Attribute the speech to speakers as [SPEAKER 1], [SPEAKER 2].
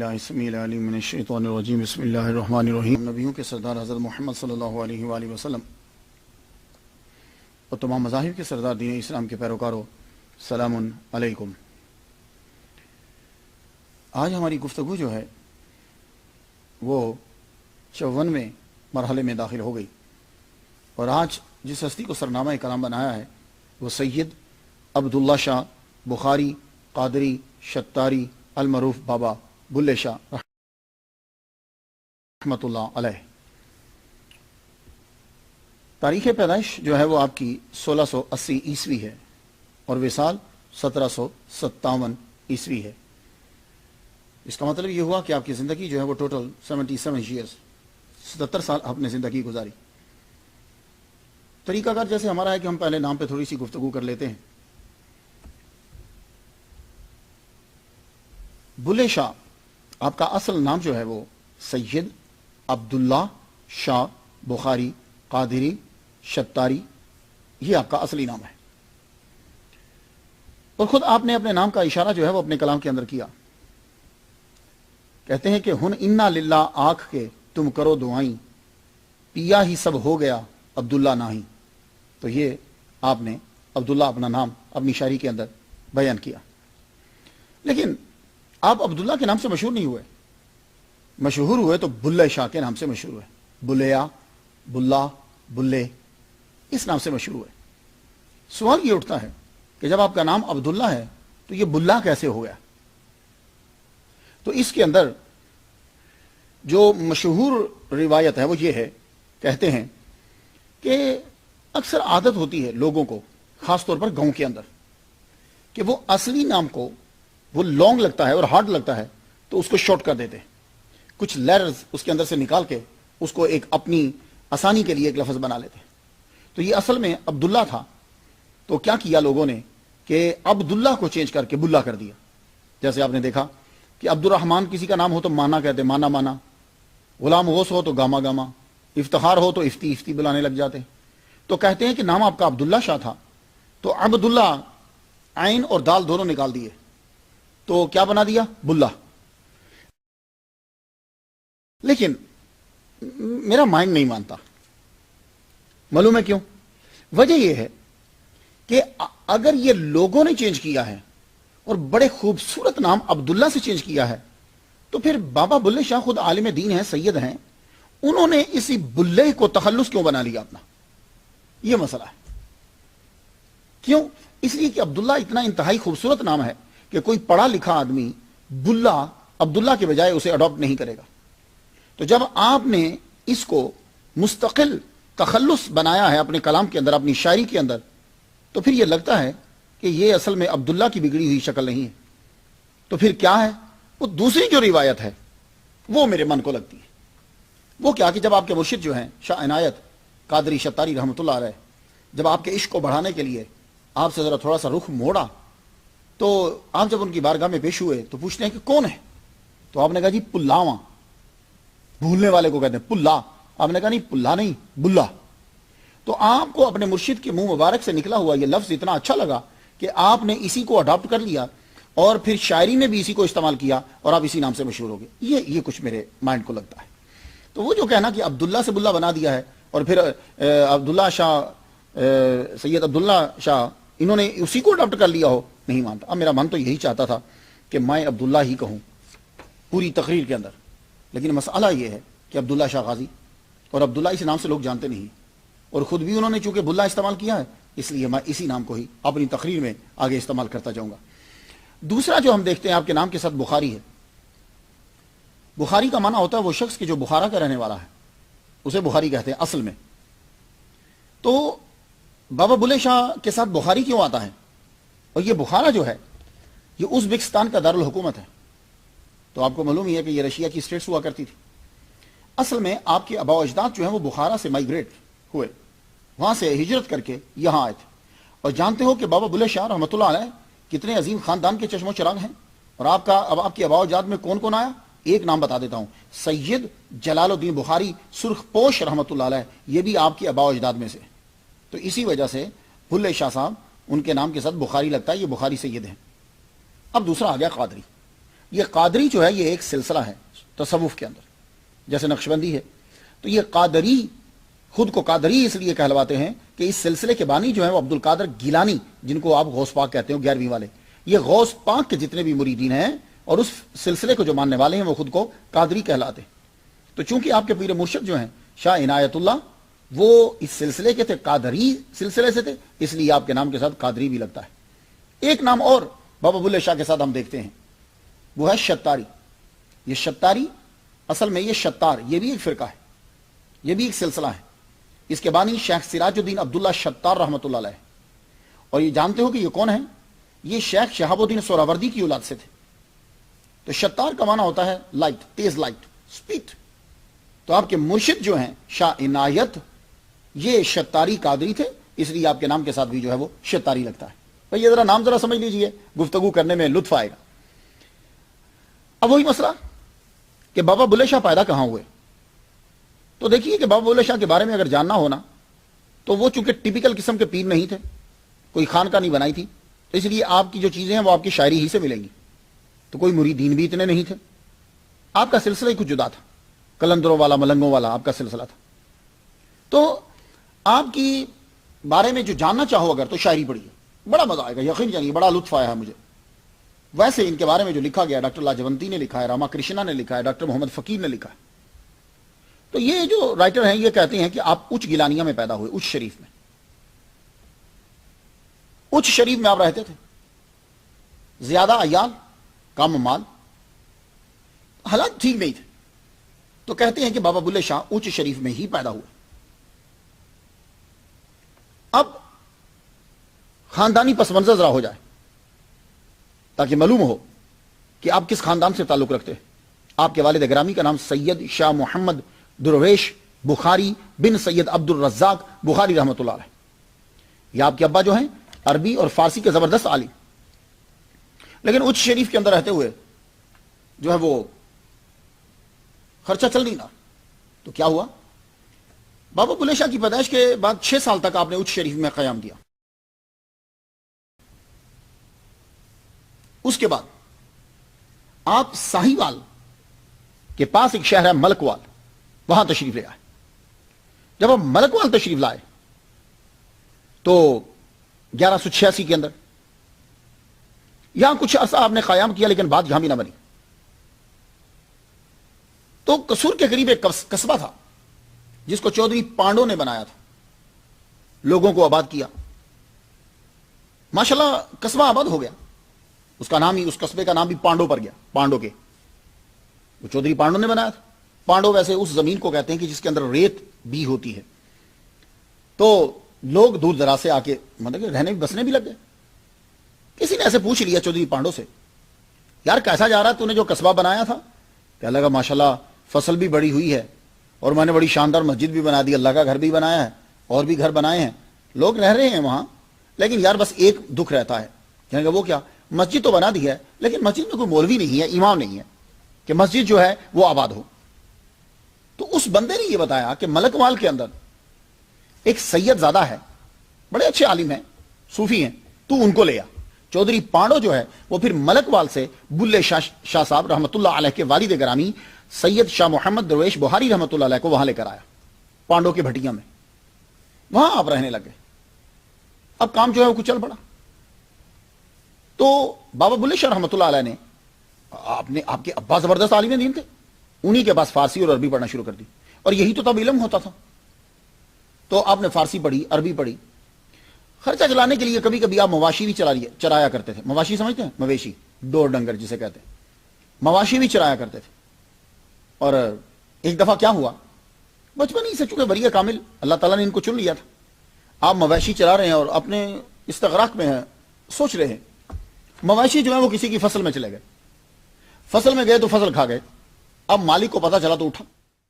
[SPEAKER 1] بسم اللہ الرحمن الرحیم۔ نبیوں کے سردار حضرت محمد صلی اللہ علیہ وآلہ وسلم اور تمام مذاہب کے سردار دین اسلام کے پیروکاروں، سلام علیکم۔ آج ہماری گفتگو جو ہے وہ 54ویں مرحلے میں داخل ہو گئی، اور آج جس ہستی کو سرنامہ کلام بنایا ہے وہ سید عبداللہ شاہ بخاری قادری شتاری المعروف بابا بلے شاہ رحمۃ اللہ علیہ۔ تاریخ پیدائش جو ہے وہ آپ کی 1680 عیسوی ہے اور وصال 1757 عیسوی ہے۔ اس کا مطلب یہ ہوا کہ آپ کی زندگی جو ہے وہ ٹوٹل 77 ایئرز 77 سال آپ نے زندگی گزاری۔ طریقہ کار جیسے ہمارا ہے کہ ہم پہلے نام پہ تھوڑی سی گفتگو کر لیتے ہیں۔ بلے شاہ آپ کا اصل نام جو ہے وہ سید عبداللہ شاہ بخاری قادری شتاری، یہ آپ کا اصلی نام ہے، اور خود آپ نے اپنے نام کا اشارہ جو ہے وہ اپنے کلام کے اندر کیا۔ کہتے ہیں کہ ہن انا للہ آنکھ کے تم کرو دعائیں، پیا ہی سب ہو گیا عبداللہ نہیں۔ تو یہ آپ نے عبداللہ اپنا نام اپنی شاعری کے اندر بیان کیا، لیکن آپ عبداللہ کے نام سے مشہور نہیں ہوئے، مشہور ہوئے تو بلے شاہ کے نام سے مشہور ہوئے۔ بلیا، بلا، بلے، اس نام سے مشہور ہوئے۔ سوال یہ اٹھتا ہے کہ جب آپ کا نام عبداللہ ہے تو یہ بلا کیسے ہو گیا؟ تو اس کے اندر جو مشہور روایت ہے وہ یہ ہے، کہتے ہیں کہ اکثر عادت ہوتی ہے لوگوں کو، خاص طور پر گاؤں کے اندر، کہ وہ اصلی نام کو وہ لانگ لگتا ہے اور ہارڈ لگتا ہے تو اس کو شارٹ کر دیتے ہیں، کچھ لیٹرز اس کے اندر سے نکال کے اس کو ایک اپنی آسانی کے لیے ایک لفظ بنا لیتے ہیں۔ تو یہ اصل میں عبداللہ تھا، تو کیا کیا لوگوں نے کہ عبداللہ کو چینج کر کے بلا کر دیا۔ جیسے آپ نے دیکھا کہ عبد الرحمن کسی کا نام ہو تو مانا کہتے، مانا مانا، غلام غوث ہو تو گاما گاما، افتخار ہو تو افتی افتی بلانے لگ جاتے۔ تو کہتے ہیں کہ نام آپ کا عبداللہ شاہ تھا تو عبداللہ عین اور دال دونوں نکال دیے تو کیا بنا دیا؟ بلا۔ لیکن میرا مائنڈ نہیں مانتا، معلوم ہے کیوں؟ وجہ یہ ہے کہ اگر یہ لوگوں نے چینج کیا ہے اور بڑے خوبصورت نام عبداللہ سے چینج کیا ہے تو پھر بابا بلے شاہ خود عالم دین ہیں، سید ہیں، انہوں نے اسی بلے کو تخلص کیوں بنا لیا اپنا؟ یہ مسئلہ ہے۔ کیوں؟ اس لیے کہ عبداللہ اتنا انتہائی خوبصورت نام ہے کہ کوئی پڑھا لکھا آدمی بلا عبداللہ کے بجائے اسے اڈاپٹ نہیں کرے گا۔ تو جب آپ نے اس کو مستقل تخلص بنایا ہے اپنے کلام کے اندر، اپنی شاعری کے اندر، تو پھر یہ لگتا ہے کہ یہ اصل میں عبداللہ کی بگڑی ہوئی شکل نہیں ہے۔ تو پھر کیا ہے؟ وہ دوسری جو روایت ہے وہ میرے من کو لگتی ہے۔ وہ کیا کہ جب آپ کے مرشد جو ہیں شاہ عنایت قادری شتاری رحمۃ اللہ علیہ، جب آپ کے عشق کو بڑھانے کے لیے آپ سے ذرا تھوڑا سا رخ موڑا تو آپ جب ان کی بارگاہ میں پیش ہوئے تو پوچھتے ہیں کہ کون ہے؟ تو آپ نے کہا جی پلاواں، بھولنے والے کو کہتے ہیں پلا۔ آپ نے کہا نہیں، پلا نہیں، بلا۔ تو آپ کو اپنے مرشد کے منہ مبارک سے نکلا ہوا یہ لفظ اتنا اچھا لگا کہ آپ نے اسی کو اڈاپٹ کر لیا اور پھر شاعری میں بھی اسی کو استعمال کیا اور آپ اسی نام سے مشہور ہو گئے۔ یہ کچھ میرے مائنڈ کو لگتا ہے۔ تو وہ جو کہنا کہ عبداللہ سے بلا بنا دیا ہے اور پھر عبداللہ شاہ، سید عبداللہ شاہ، انہوں نے اسی کو اڈاپٹ کر لیا ہو، نہیں مانتا۔ اب میرا من تو یہی چاہتا تھا کہ میں عبداللہ ہی کہوں پوری تقریر کے اندر، لیکن مسئلہ یہ ہے کہ عبداللہ شاہ غازی، اور عبداللہ اس نام سے لوگ جانتے نہیں، اور خود بھی انہوں نے چونکہ بلا استعمال کیا ہے اس لیے میں اسی نام کو ہی اپنی تقریر میں آگے استعمال کرتا جاؤں گا۔ دوسرا جو ہم دیکھتے ہیں آپ کے نام کے ساتھ بخاری ہے۔ بخاری کا معنی ہوتا ہے وہ شخص کہ جو بخارا کا رہنے والا ہے، اسے بخاری کہتے ہیں اصل میں۔ تو بابا بلے شاہ کے ساتھ بخاری کیوں آتا ہے؟ اور یہ بخارا جو ہے یہ ازبکستان کا دارالحکومت ہے۔ تو آپ کو معلوم ہی ہے کہ یہ رشیا کی اسٹیٹس ہوا کرتی تھی۔ اصل میں آپ کے آباء و اجداد جو ہیں وہ بخارا سے مائیگریٹ ہوئے، وہاں سے ہجرت کر کے یہاں آئے تھے۔ اور جانتے ہو کہ بابا بلے شاہ رحمۃ اللہ علیہ کتنے عظیم خاندان کے چشم و چراغ ہیں، اور آپ کے آباء و اجداد میں کون کون آیا؟ ایک نام بتا دیتا ہوں، سید جلال الدین بخاری سرخ پوش رحمۃ اللہ علیہ، یہ بھی آپ کے آباء و اجداد میں سے۔ تو اسی وجہ سے بلے شاہ صاحب ان کے نام کے ساتھ بخاری لگتا ہے، یہ بخاری سید ہیں۔ اب دوسرا آ گیا قادری۔ یہ قادری جو ہے یہ ایک سلسلہ ہے تصوف کے اندر، جیسے نقشبندی ہے، تو یہ قادری خود کو قادری اس لیے کہلواتے ہیں کہ اس سلسلے کے بانی جو ہیں وہ عبد القادر گیلانی، جن کو آپ غوث پاک کہتے ہیں 11ویں والے، یہ غوث پاک کے جتنے بھی مریدین ہیں اور اس سلسلے کو جو ماننے والے ہیں وہ خود کو قادری کہلاتے ہیں۔ تو چونکہ آپ کے پیر مرشد جو ہیں شاہ عنایت اللہ وہ اس سلسلے کے تھے، قادری سلسلے سے تھے، اس لیے آپ کے نام کے ساتھ قادری بھی لگتا ہے۔ ایک نام اور بابا بلے شاہ کے ساتھ ہم دیکھتے ہیں، وہ ہے شتاری۔ یہ شتاری اصل میں یہ شتار، یہ بھی ایک فرقہ ہے، یہ بھی ایک سلسلہ ہے۔ اس کے بانی شیخ سراج الدین عبداللہ شتار رحمۃ اللہ علیہ، اور یہ جانتے ہو کہ یہ کون ہے؟ یہ شیخ شہاب الدین سہروردی کی اولاد سے تھے۔ تو شتار کا معنی ہوتا ہے لائٹ، تیز لائٹ، سپیڈ۔ تو آپ کے مرشد جو ہیں شاہ عنایت، یہ شتاری قادری تھے، اس لیے آپ کے نام کے ساتھ بھی جو ہے وہ شتاری لگتا ہے۔ بھئی یہ ذرا نام ذرا سمجھ لیجئے، گفتگو کرنے میں لطف آئے گا۔ اب وہی مسئلہ کہ بابا بلے شاہ پیدا کہاں ہوئے؟ تو دیکھیے کہ بابا بلے شاہ کے بارے میں اگر جاننا ہونا تو وہ چونکہ ٹپیکل قسم کے پیر نہیں تھے، کوئی خانقاہ نہیں بنائی تھی، تو اس لیے آپ کی جو چیزیں ہیں وہ آپ کی شاعری ہی سے ملیں گی۔ تو کوئی مریدین بھی اتنے نہیں تھے، آپ کا سلسلہ ہی کچھ جدا تھا، کلندروں والا، ملنگوں والا آپ کا سلسلہ تھا۔ تو آپ کی بارے میں جو جاننا چاہو اگر تو شاعری پڑھیے، بڑا مزہ آئے گا، یقین جانیے بڑا لطف آیا ہے مجھے۔ ویسے ان کے بارے میں جو لکھا گیا، ڈاکٹر لاجونتی نے لکھا ہے، راما کرشنا نے لکھا ہے، ڈاکٹر محمد فقیر نے لکھا ہے۔ تو یہ جو رائٹر ہیں یہ کہتے ہیں کہ آپ اچ گیلانیہ میں پیدا ہوئے، اچ شریف میں، اچ شریف میں آپ رہتے تھے، زیادہ عیال، کم مال، حالات ٹھیک نہیں تھے۔ تو کہتے ہیں کہ بابا بلے شاہ اچ شریف میں ہی پیدا ہوئے۔ اب خاندانی پس منظر ذرا ہو جائے تاکہ معلوم ہو کہ آپ کس خاندان سے تعلق رکھتے ہیں۔ آپ کے والد گرامی کا نام سید شاہ محمد درویش بخاری بن سید عبد الرزاق بخاری رحمۃ اللہ علیہ۔ یہ آپ کے ابا جو ہیں عربی اور فارسی کے زبردست عالم، لیکن اچ شریف کے اندر رہتے ہوئے جو ہے وہ خرچہ چل نہیں رہا۔ تو کیا ہوا؟ بابا بلے شاہ کی پیدائش کے بعد 6 سال تک آپ نے اچ شریف میں قیام کیا۔ اس کے بعد آپ ساہیوال کے پاس ایک شہر ہے ملکوال، وہاں تشریف لے آئے۔ جب آپ ملکوال تشریف لائے تو 1186 کے اندر یہاں کچھ عرصہ آپ نے قیام کیا، لیکن بات یہاں بھی نہ بنی۔ تو قصور کے قریب ایک قصبہ تھا جس کو چودھری پانڈو نے بنایا تھا، لوگوں کو آباد کیا، ماشاءاللہ قصبہ آباد ہو گیا۔ اس کا نام ہی، اس قصبے کا نام بھی پانڈو پر گیا، پانڈو کے، وہ چودھری پانڈو نے بنایا تھا۔ پانڈو ویسے اس زمین کو کہتے ہیں کہ جس کے اندر ریت بھی ہوتی ہے۔ تو لوگ دور دراز سے آ کے مطلب کہ رہنے بسنے بھی لگ گئے۔ کسی نے ایسے پوچھ لیا چودھری پانڈو سے، یار کیسا جا رہا ہے تو نے جو قصبہ بنایا تھا؟ کہنے لگا ماشاءاللہ فصل بھی بڑی ہوئی ہے اور میں نے بڑی شاندار مسجد بھی بنا دی، اللہ کا گھر بھی بنایا ہے اور بھی گھر بنائے ہیں، لوگ رہ رہے ہیں وہاں، لیکن یار بس ایک دکھ رہتا ہے۔ کہنے لگا وہ کیا؟ مسجد تو بنا دی ہے لیکن مسجد میں کوئی مولوی نہیں ہے، امام نہیں ہے کہ مسجد جو ہے وہ آباد ہو۔ تو اس بندے نے یہ بتایا کہ ملکوال کے اندر ایک سید زادہ ہے، بڑے اچھے عالم ہیں، صوفی ہیں، تو ان کو لے آ۔ چودھری پانڈو جو ہے وہ پھر ملکوال سے بلے شاہ صاحب رحمۃ اللہ علیہ کے والد گرامی سید شاہ محمد درویش بخاری رحمۃ اللہ علیہ کو وہاں لے کر آیا، پانڈو کے بھٹیا میں، وہاں آپ رہنے لگے۔ اب کام جو ہے وہ کچھ چل پڑا۔ تو بابا بلے شاہ رحمۃ اللہ علیہ نے آپ کے ابا زبردست عالم دین تھے، انہی کے پاس فارسی اور عربی پڑھنا شروع کر دی، اور یہی تو تب علم ہوتا تھا۔ تو آپ نے فارسی پڑھی، عربی پڑھی، خرچہ چلانے کے لیے کبھی کبھی آپ مواشی بھی چرایا کرتے تھے۔ مواشی سمجھتے ہیں؟ مویشی، ڈور ڈنگر جسے کہتے ہیں، مواشی بھی چرایا کرتے تھے۔ اور ایک دفعہ کیا ہوا، بچپن ہی سے چونکہ ولی کامل اللہ تعالیٰ نے ان کو چن لیا تھا، آپ مویشی چلا رہے ہیں اور اپنے استغراق میں ہیں، سوچ رہے ہیں، مویشی جو ہے وہ کسی کی فصل میں چلے گئے، فصل میں گئے تو فصل کھا گئے۔ اب مالک کو پتہ چلا تو اٹھا،